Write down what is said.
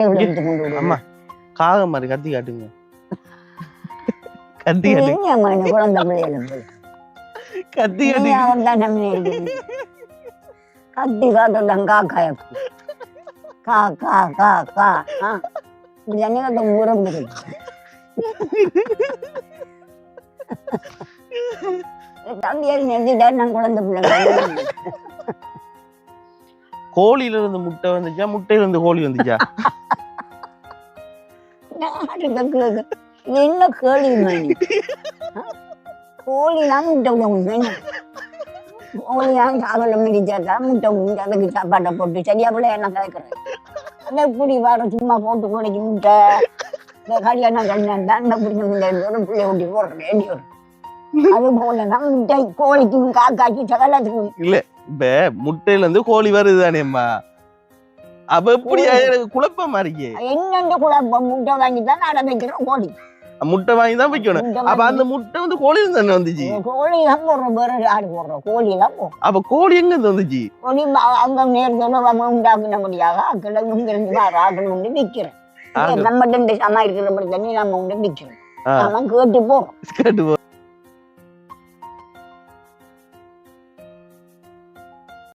அம்மா காகம் மாதிரி கத்தி காட்டுங்க. கத்தி காட்டு. குழந்தை பிள்ளைகளும் கத்தி காட்டு. அவன் தான் நம்பி கத்தி காட்டுதான் காக்காய கா கா கா கா இப்படி அன்னைக்கு உறம்புது. தம்பியார் நெஞ்சிட்டா நான் குழந்தை பிள்ளை. கோழியில இருந்து முட்டை வந்துச்சா, முட்டையில இருந்து கோழி வந்துச்சா? என்ன கேள்வி மணி? கோழிலாம் முட்டை விடுங்க. கோழிலாம் காவல மிதிச்சாக்கா முட்டை விடுங்க. அதுக்கு சாப்பாட்டை போட்டு சரியா போல என்ன கேட்கறேன். அதை இப்படி வர சும்மா போட்டு கோழிக்கு முட்டை இந்த கல்யாணம் கல்யாணம் தான் பிடிச்ச முட்டை பிள்ளை ஊட்டி போடுறேன் வேண்டி வரும். அது போலதான் முட்டை கோழிக்கும் காக்காக்கி சகலத்துக்கும் இல்ல. இப்ப முட்டையில இருந்து கோழி வருதுதானேம்மா, அப்ப எப்படி குழப்பமா இருக்கே? என்னென்ன குழப்பம்? முட்டை வாங்கி தான் நட வைக்கிறோம். கோழி முட்டை வாங்கி தான் வைக்கணும். அப்ப அந்த முட்டை வந்து கோழியில தானே வந்துச்சு? கோழி தான் போடுறோம், வேற ஆடு போடுறோம். கோழி தான் போடுறோம். அப்ப கோழி எங்க இருந்து வந்துச்சு? கோழி அவங்க நேரத்தில் உண்டாக்குன முடியாத கிழங்கு இருந்து ஆடு உண்டு விற்கிறேன். நம்ம ரெண்டு சமா இருக்கிற தண்ணி நம்ம உண்டு விற்கிறோம். அவன் கேட்டு போறோம்.